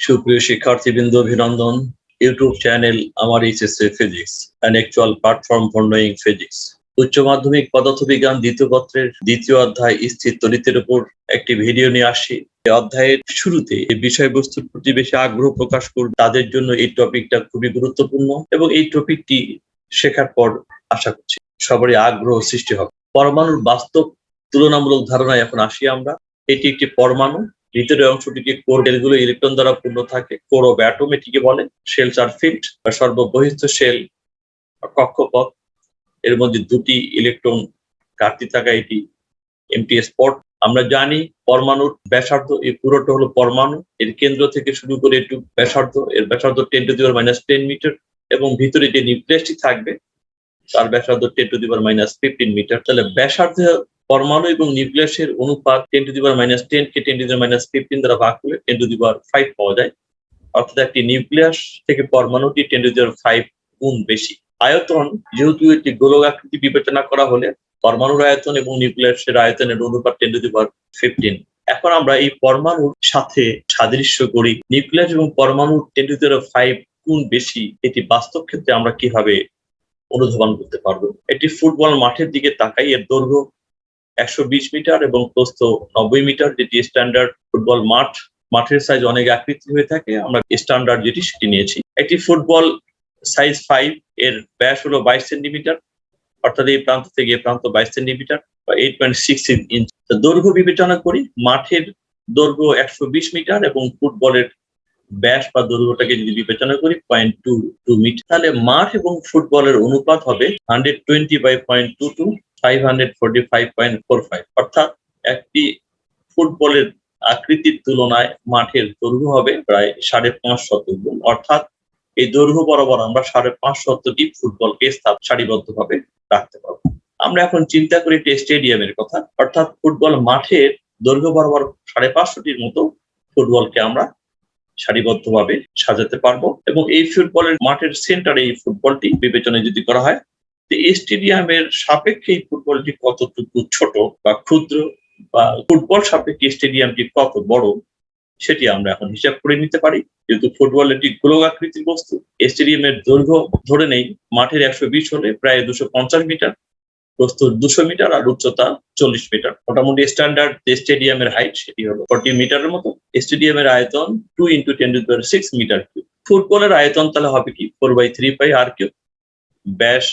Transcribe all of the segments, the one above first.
সুপ্রিয় শিক্ষার্থীবৃন্দ, অভিনন্দন। ইউটিউব চ্যানেল আমার HSC physics, an actual platform for knowing physics. উচ্চ মাধ্যমিক পদার্থবিজ্ঞান দ্বিতীয় পত্রের দ্বিতীয় অধ্যায় স্থির তড়িতের উপর একটি ভিডিও নিয়ে আসি। এই অধ্যায়ের শুরুতে এই বিষয়বস্তুর প্রতি বেশি আগ্রহ প্রকাশ করবে তাদের জন্য এই টপিকটা খুবই গুরুত্বপূর্ণ, এবং এই টপিকটি শেখার পর আশা করছি সবারই আগ্রহ সৃষ্টি হবে। পরমাণুর বাস্তব তুলনামূলক ধারণায় এখন আসি আমরা। এটি একটি পরমাণু, ভিতরের অংশটিকে কোর শেলগুলো ইলেকট্রন দ্বারা পূর্ণ থাকে। কোর অফ অ্যাটম এটিকে বলে। শেলস আর ফিল্ড বা সর্ববহিস্থ শেল কক্ষপথ, এর মধ্যে দুটি ইলেকট্রন ঘাটতি থাকা এটি এমটি স্পট। আমরা জানি পরমাণুর ব্যাসার্ধ, এই পুরোটা হলো পরমাণু। এর কেন্দ্র থেকে শুরু করে একটু ব্যাসার্ধ, এর ব্যাসার্ধ 10⁻⁻10 মিটার, এবং ভিতরে যে নিউক্লিয়াসটি থাকবে তার ব্যাসার্ধ 10⁻⁻15 মিটার। তাহলে ব্যাসার্ধ পরমাণু এবং নিউক্লিয়াসের অনুপাত 10⁻⁻10 কে 10⁻⁻15 দ্বারা ভাগ করলে 10⁵ পাওয়া যায়। অর্থাৎ একটি নিউক্লিয়াস থেকে পরমাণুটি 10⁵ গুণ বেশি। আয়তন, যেহেতু একটি গোলক আকৃতি বিবেচনা করা হলে পরমাণুর আয়তন এবং নিউক্লিয়াসের আয়তনের অনুপাত 10⁻15। এখন আমরা এই পরমাণুর সাথে সাদৃশ্য করি। নিউক্লিয়াস এবং পরমাণুর 10⁵ গুণ বেশি, এটি বাস্তব ক্ষেত্রে আমরা কিভাবে অনুধাবন করতে পারবো। একটি ফুটবল মাঠের দিকে তাকাই। এর দৈর্ঘ্য 120 মিটার এবং প্রস্থ 90 মিটার, যেটি স্ট্যান্ডার্ড ফুটবল মাঠ। মাঠের সাইজ অনেক আকৃতি হয়ে থাকে, আমরা স্ট্যান্ডার্ড যেটি সেটি নিয়েছি। একটি ফুটবল সাইজ 5, এর ব্যাস হলো 22 সেন্টিমিটার, অর্থাৎ এই প্রান্ত থেকে এই প্রান্ত 22 সেন্টিমিটার বা 8.66 ইঞ্চ। দৈর্ঘ্য বিবেচনা করি। মাঠের দৈর্ঘ্য 120 মিটার এবং ফুটবলের ব্যাস বা দৈর্ঘ্যটাকে যদি বিবেচনা করি 0.22 মিটার, তাহলে মাঠ এবং ফুটবলের অনুপাত হবে 120/0.22, 545.45। অর্থাৎ একটি ফুটবলের আকৃতির তুলনায় মাঠের দৈর্ঘ্য হবে প্রায় 550 গুণ। অর্থাৎ এই দৈর্ঘ্য বরাবর আমরা 550টি ফুটবলকে সারিবদ্ধভাবে রাখতে পারবো। আমরা এখন চিন্তা করি একটি স্টেডিয়ামের কথা, অর্থাৎ ফুটবল মাঠের দৈর্ঘ্য বরাবর 550টির মতো ফুটবলকে আমরা সারিবদ্ধভাবে সাজাতে পারবো। এবং এই ফুটবলের মাঠের সেন্টারে এই ফুটবলটি বিবেচনা যদি করা হয়, স্টেডিয়ামের সাপেক্ষে এই ফুটবলটি কতটুকু ছোট বা ক্ষুদ্র, বা ফুটবল সাপেক্ষে স্টেডিয়ামটি কত বড়, সেটি আমরা এখন হিসাব করে নিতে পারি। যেহেতু ফুটবল একটি গোলক আকৃতির বস্তু, স্টেডিয়ামের দৈর্ঘ্য ধরে নেই মাঠের 120 হলে প্রায় 250 মিটার, প্রস্থ 200 মিটার আর উচ্চতা 40 মিটার। মোটামুটি স্ট্যান্ডার্ড যে স্টেডিয়ামের হাইট সেটি হলো 40 মিটারের মতো। স্টেডিয়ামের আয়তন 2 × 10⁶ মিটার কিউব। ফুটবলের আয়তন তাহলে হবে কি 4/3 পাই আর কিউব। ব্যাস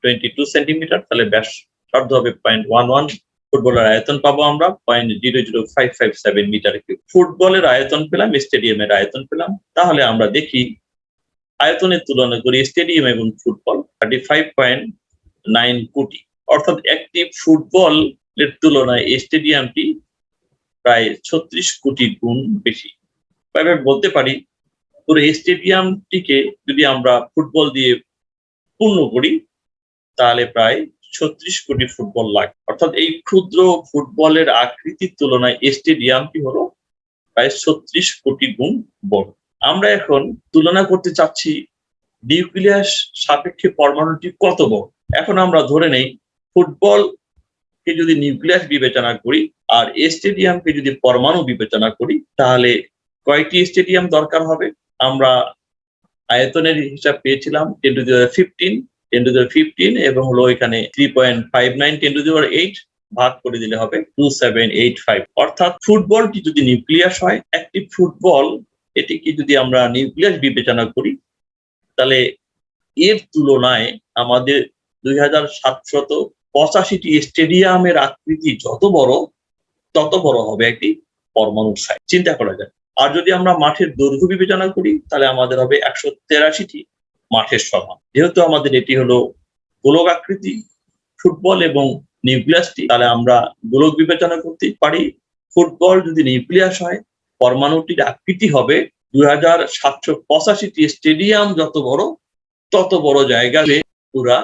22 সেন্টিমিটার, তাহলে ব্যাসার্ধ হবে 0.11। ফুটবলের আয়তন পাবো আমরা 0.00557 মিটার কিউব। ফুটবলের আয়তন পেলাম, স্টেডিয়ামের আয়তন পেলাম। তাহলে আমরা দেখি আয়তনের তুলনা করি স্টেডিয়াম এবং ফুটবল। 35.9 কোটি। অর্থাৎ একটি ফুটবলের তুলনায় স্টেডিয়ামটি প্রায় 36 কোটি গুণ বেশি। এবার বলতে পারি পুরো স্টেডিয়ামটিকে যদি আমরা ফুটবল দিয়ে পূর্ণ করি তাহলে প্রায় 36 কোটি ফুটবল লাগে। অর্থাৎ এই ক্ষুদ্র ফুটবলের আকৃতির তুলনায় স্টেডিয়ামটি হলো প্রায় 36 কোটি গুণ বড়। আমরা এখন তুলনা করতে চাচ্ছি নিউক্লিয়াস সাপেক্ষে পরমাণুটি কত বড়। এখন আমরা ধরে নেই ফুটবলকে যদি নিউক্লিয়াস বিবেচনা করি আর স্টেডিয়ামকে যদি পরমাণু বিবেচনা করি, তাহলে কয়টি স্টেডিয়াম দরকার হবে? আমরা আয়তনের হিসাব পেয়েছিলাম 10⁻15 এবং হলো এখানে 3.59 10⁸ ভাগ করে দিলে হবে 2785। অর্থাৎ ফুটবলটি যদি নিউক্লিয়াস হয়, একটি ফুটবল এটিকে যদি আমরা নিউক্লিয়াস বিবেচনা করি, তাহলে এর তুলনায় আমাদের 2785টি স্টেডিয়ামের আকৃতি যত বড়, তত বড় হবে একটি পরমাণুর সাইজ। চিন্তা করা যায়। আর যদি আমরা মাঠের দৈর্ঘ্য বিবেচনা করি, তাহলে আমাদের হবে 183টি মাঠের সমান। যেহেতু আমাদের এটি হলো গোলক আকৃতি ফুটবল এবং নিউক্লিয়াসটি, তাহলে আমরা গোলক বিবেচনা করতে পারি। ফুটবল যদি নিউক্লিয়াস হয়, পরমাণুটির আকৃতি হবে 2785টি স্টেডিয়াম যত বড়, তত বড় জায়গায় পুরা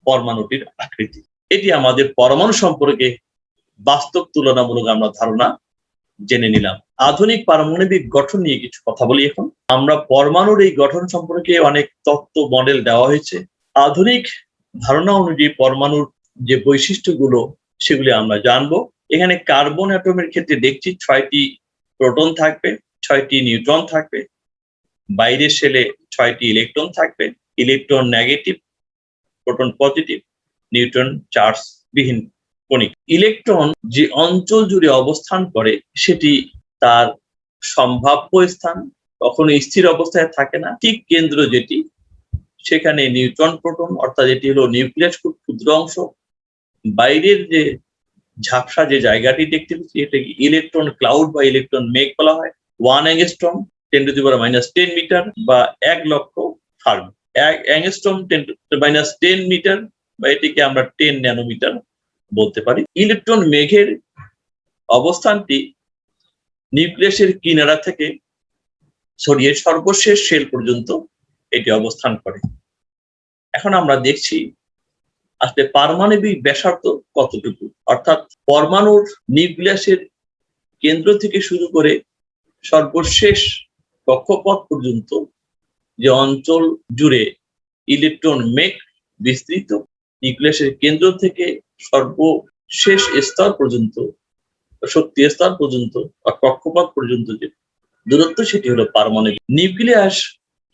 পরমাণুটির আকৃতি। এটি আমাদের পরমাণু সম্পর্কে বাস্তব তুলনামূলক আমরা ধারণা জেনে নিলাম। আধুনিক পারমাণবিক গঠন নিয়ে কিছু কথা বলি এখন। আমরা পরমাণুর এই গঠন সম্পর্কে অনেক তত্ত্ব মডেল দেওয়া হয়েছে। আধুনিক ধারণা অনুযায়ী পরমাণুর যে বৈশিষ্ট্যগুলো সেগুলি আমরা জানবো। এখানে কার্বন অ্যাটমের ক্ষেত্রে দেখছি 6টি প্রোটন থাকবে, 6টি নিউট্রন থাকবে, বাইরের শেলে 6টি ইলেকট্রন থাকবে, electron negative, proton positive, neutron charge বিহীন কণিক। ইলেকট্রন যে অঞ্চল জুড়ে অবস্থান করে সেটি তার সম্ভাব্য স্থান, কখনো স্থির অবস্থায় থাকে না। ঠিক কেন্দ্র যেটি, সেখানে নিউট্রন প্রোটন অর্থাৎ এটি হলো নিউক্লিয়াস খুব ক্ষুদ্র অংশ। বাইরের যে ঝাপসা যে জায়গাটি দেখতে পাচ্ছি এটাকে ইলেকট্রন ক্লাউড বা ইলেকট্রন মেঘ বলা হয়। 1 অ্যাংস্ট্রম 10⁻⁻10 মিটার বা 1 লক্ষ ফার্মি। 1 অ্যাংস্ট্রম 10⁻10 মিটার বা এটিকে আমরা 10 ন্যানোমিটার বলতে পারি। ইলেকট্রন মেঘের অবস্থানটি নিউক্লিয়াসের কিনারা থেকে ছড়িয়ে সর্বশেষ শেল পর্যন্ত এটি অবস্থান করে। এখন আমরা দেখছি আসলে পারমাণবিক ব্যাসার্ধ কতটুকু, অর্থাৎ পরমাণুর নিউক্লিয়াসের কেন্দ্র থেকে শুরু করে সর্বশেষ কক্ষপথ পর্যন্ত যে অঞ্চল জুড়ে ইলেকট্রন মেঘ বিস্তৃত, নিউক্লিয়াসের কেন্দ্র থেকে সর্বশেষ স্তর পর্যন্ত, শক্তি স্তর পর্যন্ত বা কক্ষপথ পর্যন্ত যে দূরত্ব সেটি হলো পারমাণবিক। নিউক্লিয়াস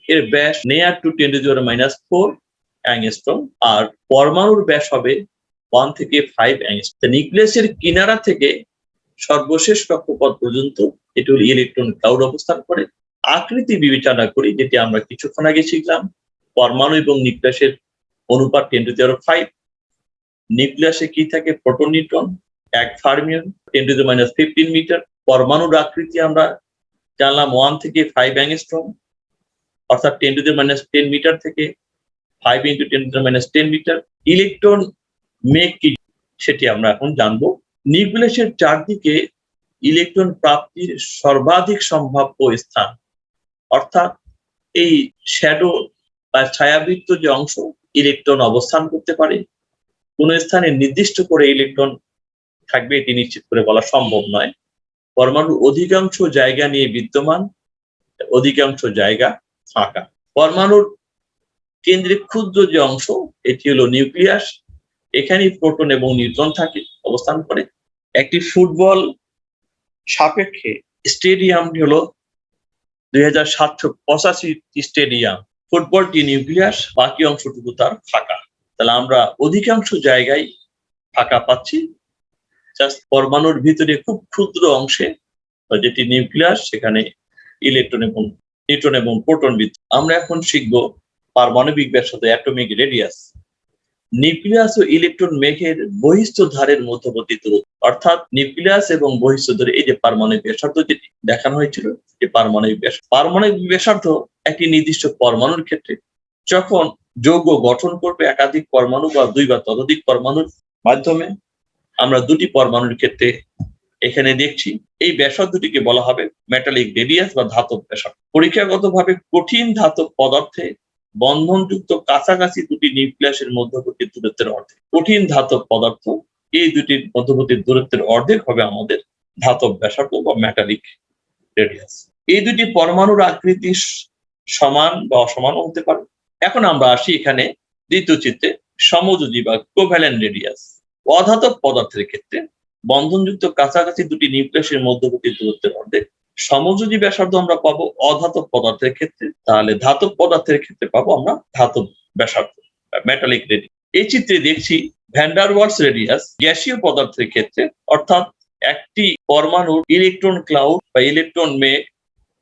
এর ব্যাস নেয়ার টু 10⁻⁻4 অ্যাংস্ট্রম আর পরমাণুর ব্যাস হবে 1 থেকে 5 অ্যাংস্ট্রম। নিউক্লিয়াসের কিনারা থেকে সর্বশেষ কক্ষপথ পর্যন্ত এটি হলো ইলেকট্রন ক্লাউড অবস্থান করে। আকৃতি বিবেচনা করি, যেটি আমরা কিছুক্ষণ আগে শিখলাম, পরমাণু এবং নিউক্লিয়াসের অনুপাত 10⁵। নিউক্লিয়াসে কি থাকে? Proton neutron, 1 fermion, 10⁻15 metre. পরমাণুর আকৃতি আমরা জানলাম 1 থেকে 5 অ্যাংস্ট্রম অর্থাৎ 10⁻10 মিটার থেকে 5 × 10⁻10 মিটার। ইলেকট্রন মেঘ কি সেটি আমরা এখন জানবো। নিউক্লিয়াসের চারদিকে ইলেকট্রন প্রাপ্তির সর্বাধিক সম্ভাব্য স্থান, অর্থাৎ এই শ্যাডো বা ছায়াবৃত্ত যে অংশ ইলেকট্রন অবস্থান করতে পারে, কোন স্থানে নির্দিষ্ট করে ইলেকট্রন থাকবে এটি নিশ্চিত করে বলা সম্ভব নয়। পরমাণুর অধিকাংশ জায়গা নিয়ে বিদ্যমান, অধিকাংশ জায়গা ফাঁকা। পরমাণুর কেন্দ্রে ক্ষুদ্র যে অংশ এটি হলো নিউক্লিয়াস, এখানে প্রোটন এবং নিউট্রন থাকে, অবস্থান করে। একটি ফুটবল সাপেক্ষে স্টেডিয়ামটি হলো 2785 স্টেডিয়াম। ফুটবলটি নিউক্লিয়াস, বাকি অংশটুকু তার ফাঁকা। তাহলে আমরা অধিকাংশ জায়গায় ফাঁকা পাচ্ছি, জাস্ট পরমাণুর ভিতরে খুব ক্ষুদ্র অংশে যেটি নিউক্লিয়াস সেখানে ইলেকট্রন এবং নিউট্রন এবং প্রোটন বিদ্যমান। আমরা এখন শিখব পারমাণবিক ব্যাসার্ধ, অ্যাটমিক রেডিয়াস। নিউক্লিয়াস ও ইলেকট্রন মেঘের বহিস্থ ধারের মধ্যবর্তী দূরত্ব, অর্থাৎ নিউক্লিয়াস এবং বহিস্থ ধারে এই যে পারমাণবিক ব্যাসার্ধ যেটি দেখানো হয়েছিল, যে পারমাণবিক ব্যাসার্ধ। পারমাণবিক ব্যাসার্ধ একটি নির্দিষ্ট পরমাণুর ক্ষেত্রে যখন যৌগ গঠন করবে একাধিক পরমাণু বা 2 বা ততোধিক পরমাণুর মাধ্যমে, আমরা 2টি পরমাণুর ক্ষেত্রে এখানে দেখছি, এই ব্যাসার্ধটিকে বলা হবে মেটালিক রেডিয়াস বা ধাতব ব্যাসার্ধ। পরীক্ষাগতভাবে কঠিন ধাতব পদার্থে বন্ধনযুক্ত কাছাকাছি 2টি নিউক্লিয়াসের মধ্যবর্তী দূরত্বের অর্ধেক। কঠিন ধাতব পদার্থ, এই 2টির মধ্যবর্তী দূরত্বের অর্ধেক হবে আমাদের ধাতব ব্যাসার্ধ বা মেটালিক রেডিয়াস। এই 2টি পরমাণুর আকৃতি সমান বা অসমানও হতে পারে। এখন আমরা আসি এখানে দ্বিতীয় চিত্রে, সমযোজী বা কোভ্যালেন্ট রেডিয়াস। অধাতব পদার্থের ক্ষেত্রে বন্ধনযুক্ত কাছাকাছি 2টি নিউক্লিয়াসের মধ্যবর্তী দূরত্বের অর্ধেক। সমযোজী ব্যাসার্ধ আমরা পাবো অধাতব পদার্থের ক্ষেত্রে, তাহলে ধাতব পদার্থের ক্ষেত্রে পাবো আমরা ধাতব ব্যাসার্ধ, মেটালিক রেডিয়াস। এই চিত্রে দেখছি ভ্যান ডার ওয়ালস রেডিয়াস গ্যাসীয় পদার্থের ক্ষেত্রে, অর্থাৎ একটি পরমাণুর ইলেকট্রন ক্লাউড বা ইলেকট্রন মেঘ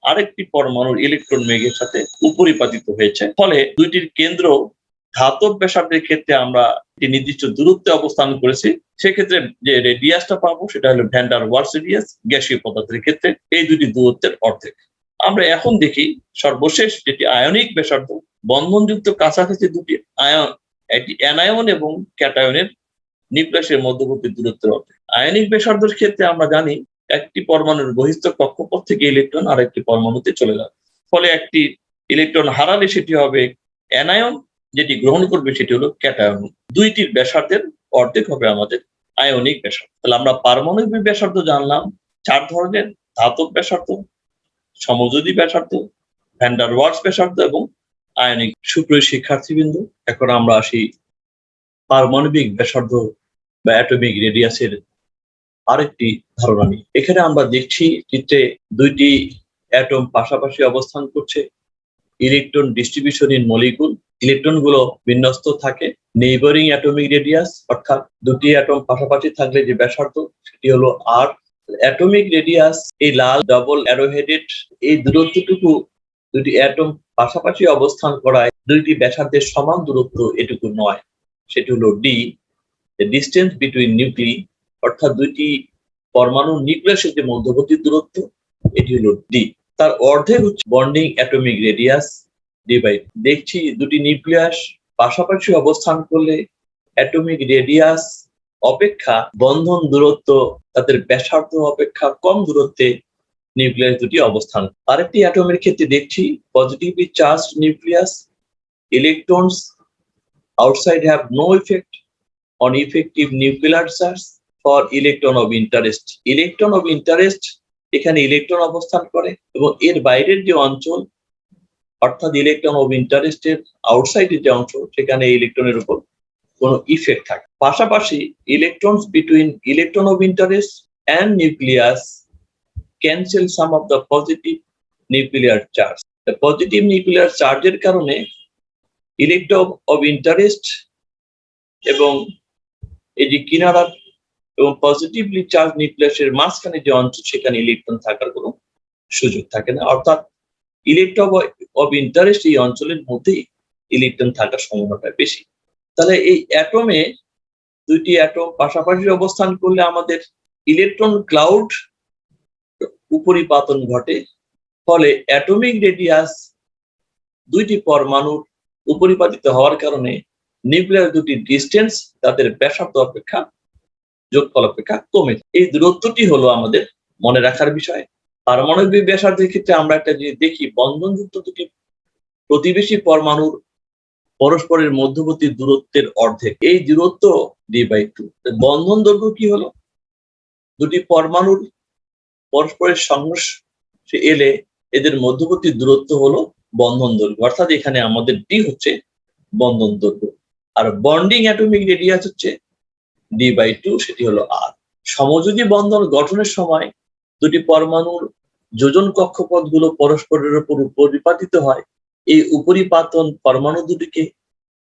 আরেকটি পরমাণুর ইলেকট্রন মেঘের সাথে উপরিপাতিত হয়েছে, ফলে 2টির কেন্দ্র ধাতব ব্যাসার্ধের ক্ষেত্রে আমরা একটি নির্দিষ্ট দূরত্বে অবস্থান করেছি। সেক্ষেত্রে যে রেডিয়াসটা পাবো সেটা হলো ভ্যান ডার ওয়ালস রেডিয়াস গ্যাসীয় পদার্থের ক্ষেত্রে, এই 2টি দূরত্বের অর্ধেক। আমরা এখন দেখি সর্বশেষ যেটি আয়নিক ব্যাসার্ধ। বন্ধনযুক্ত কাছাকাছি 2টি আয়ন, একটি অ্যানায়ন এবং ক্যাটায়নের নিউক্লিয়াসের মধ্যবর্তী দূরত্বের অর্ধেক। আয়নিক ব্যাসার্ধের ক্ষেত্রে আমরা জানি একটি পরমাণুর বহিস্থ কক্ষপথ থেকে ইলেকট্রন আরেকটি পরমাণুতে চলে যাবে, ফলে একটি ইলেকট্রন হারালে সেটি হবে অ্যানায়ন, যেটি গ্রহণ করবে সেটি হলো ক্যাটায়ন। 2টির ব্যাসার্ধের অর্ধেক হবে আমাদের আয়নিক ব্যাসার্ধ। তাহলে আমরা পারমাণবিক ব্যাসার্ধ জানলাম 4 ধরনের: ধাতব ব্যাসার্ধ, সমযোজী ব্যাসার্ধ, ভ্যান ডার ওয়ালস ব্যাসার্ধ এবং আয়নিক। সুপ্রিয় শিক্ষার্থীবৃন্দ, এখন আমরা আসি পারমাণবিক ব্যাসার্ধ বা অ্যাটমিক রেডিয়াসের আরেকটি ধারণা নিয়ে। এখানে আমরা দেখছি চিত্রে 2টি অ্যাটম পাশাপাশি অবস্থান করছে, electron distribution in molecule, electron গুলো বিন্যস্ত থাকে, নেইবারিং অ্যাটমিক রেডিয়াস অর্থাৎ দুটি অ্যাটম পাশাপাশি থাকলে যে ব্যাসার্ধ সেটি হলো আর। অ্যাটমিক রেডিয়াস এই লাল ডাবল অ্যারোহেডেড এই দূরত্বটুকু দুটি অ্যাটম পাশাপাশি অবস্থান করায় দুইটি ব্যাসার্ধের সমান দূরত্ব এটুকু নয়, সেটি হলো ডি। ডিস্টেন্স বিটুইন নিউক্লি অর্থাৎ দুইটি পরমাণু নিউক্লিয়াসের যে মধ্যবর্তী দূরত্ব এটি হলো ডি। তার অর্ধেক হচ্ছে বন্ডিং অ্যাটমিক রেডিয়াস ডিভাইড। দেখছি দুটি নিউক্লিয়াস পাশাপাশি অবস্থান করলে অ্যাটমিক রেডিয়াস অপেক্ষা বন্ধন দূরত্ব তাদের ব্যাসার্ধ অপেক্ষা কম দূরত্বে নিউক্লিয়াস দুটি অবস্থান। আরেকটি অ্যাটমের ক্ষেত্রে দেখছি positively charged nucleus, electrons outside have no effect on effective nuclear charge for electron of interest. Electron of interest এখানে ইলেকট্রন অবস্থান করে এবং এর বাইরের যে অঞ্চল অর্থাৎ ইলেকট্রন অফ ইন্টারেস্টের আউটসাইডের যে অংশ সেখানে ইলেকট্রনের উপর কোনো ইফেক্ট থাকে। পাশাপাশি electrons between electron of interest and nucleus cancel some of the positive nuclear charge. Positive nuclear চার্জের কারণে ইলেকট্রন অফ ইন্টারেস্ট এবং এই যে কিনারা এবং পজিটিভলি চার্জ নিউক্লিয়াসের মাঝখানে যে অঞ্চল সেখানে ইলেকট্রন থাকার কোনো সুযোগ থাকে না, অর্থাৎ ইলেকট্রন অফ ইন্টারেস্ট এই অঞ্চলের মধ্যেই ইলেকট্রন থাকার সম্ভাবনাটা বেশি। তাহলে এই অ্যাটমে দুইটি অ্যাটম পাশাপাশি অবস্থান করলে আমাদের ইলেকট্রন ক্লাউড উপরিপাতন ঘটে, ফলে অ্যাটমিক রেডিয়াস দুইটি পরমাণুর উপরিপাতিত হওয়ার কারণে নিউক্লিয়াস দুটি ডিস্টেন্স তাদের ব্যাসার্ধ অপেক্ষা যোগফল অপেক্ষা কমে। এই দূরত্বটি হলো আমাদের মনে রাখার বিষয়। পারমাণবিক ব্যাসার্ধের ক্ষেত্রে আমরা একটা জিনিস দেখি, বন্ধনযুক্ত দুটি প্রতিবেশী পরমাণুর পরস্পরের মধ্যবর্তী দূরত্বের অর্ধেক, এই দূরত্ব d/2। বন্ধন দৈর্ঘ্য কি হলো, দুটি পরমাণুর পরস্পরের সংঘর্ষে এলে এদের মধ্যবর্তী দূরত্ব হলো বন্ধন দৈর্ঘ্য, অর্থাৎ এখানে আমাদের ডি হচ্ছে বন্ধন দৈর্ঘ্য, আর বন্ডিং অ্যাটমিক রেডিয়াস হচ্ছে d/2, সেটি হলো আর। সমযোজী বন্ধন গঠনের সময় দুটি পরমাণুর যোজন কক্ষপথ গুলো পরস্পরের উপর উপরিপাতিত হয়, এই উপরিপাতন পরমাণু দুটিকে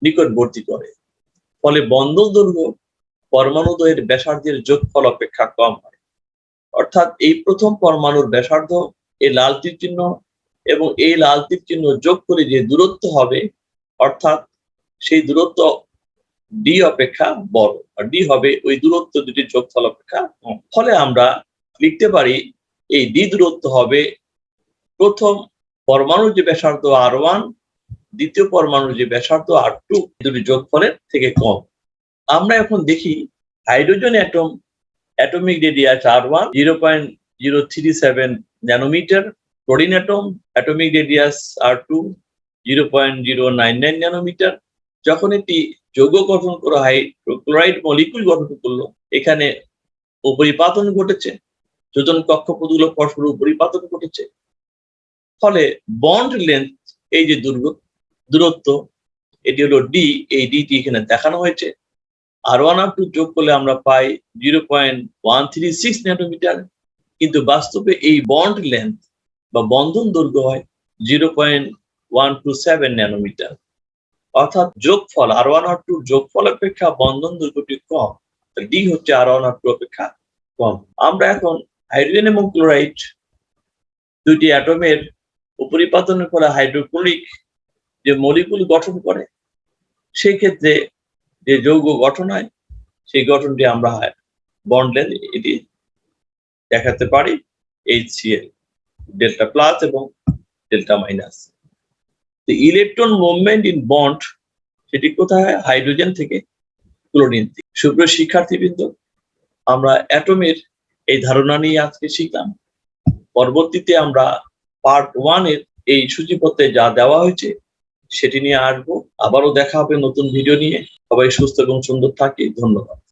নিকটবর্তী করে, ফলে বন্ধন দৈর্ঘ্য পরমাণুদ্বয়ের ব্যাসার্ধের যোগফল অপেক্ষা কম হয়। অর্থাৎ এই প্রথম পরমাণুর ব্যাসার্ধ এই লাল তীর চিহ্ন এবং এই লাল তীর চিহ্ন যোগ করে যে দূরত্ব হবে, অর্থাৎ সেই দূরত্ব ডি অপেক্ষা বড়, আর ডি হবে ওই দূরত্ব দুটির যোগফল অপেক্ষা কম। ফলে আমরা লিখতে পারি এই ডি দূরত্ব হবে প্রথম পরমাণুর যে ব্যাসার্ধ R1, দ্বিতীয় পরমাণুর যে ব্যাসার্ধ R2 দুটি যোগফলের থেকে কম। আমরা এখন দেখি hydrogen atom atomic radius R1 0.037 nanometre, chlorine atom atomic radius R2 0.099 nanometre. যখন এটি যৌগ গঠন করে হাইড্রোক্লোরাইড মলিকুল গঠন করলো, এখানে উপরিপাতন ঘটেছে, যোজন কক্ষপথগুলো পরস্পর উপরিপাতন ঘটেছে, ফলে বন্ড লেন্থ এই যে দূরত্ব এটি হলো ডি, এই ডিটি এখানে দেখানো হয়েছে। R1 R2 যোগ করলে আমরা পাই 0.136 ন্যানোমিটার, কিন্তু বাস্তবে এই বন্ড লেন্থ বা বন্ধন দৈর্ঘ্য হয় 0.127 ন্যানোমিটার, অর্থাৎ যোগফল R1 R2 যোগফল অপেক্ষা বন্ধন দৈর্ঘ্যটি কম, ডি হচ্ছে R1 R2 অপেক্ষা কম। আমরা এখন হাইড্রোজেন এবং ক্লোরাইড দুইটি অ্যাটমের উপরিপাতনের ফলে হাইড্রোক্লোরিক যে মলিকুল গঠন করে, সেই ক্ষেত্রে যে যৌগ গঠন হয় সেই গঠনটি আমরা বন্ড লেন্থ এটি দেখাতে পারি HCl, ডেল্টা প্লাস এবং delta minus. Electron movement in bond সেটি কোথায় হয়, হাইড্রোজেন থেকে ক্লোরিন। সুপ্রিয় শিক্ষার্থীবৃন্দ, আমরা অ্যাটমের এই ধারণা নিয়ে আজকে শিখলাম। পরবর্তীতে আমরা পার্ট 1 এর এই সূচিপত্রে যা দেওয়া হয়েছে সেটি নিয়ে আসবো। আবারও দেখা হবে নতুন ভিডিও নিয়ে। সবাই সুস্থ এবং সুন্দর থাকি। ধন্যবাদ।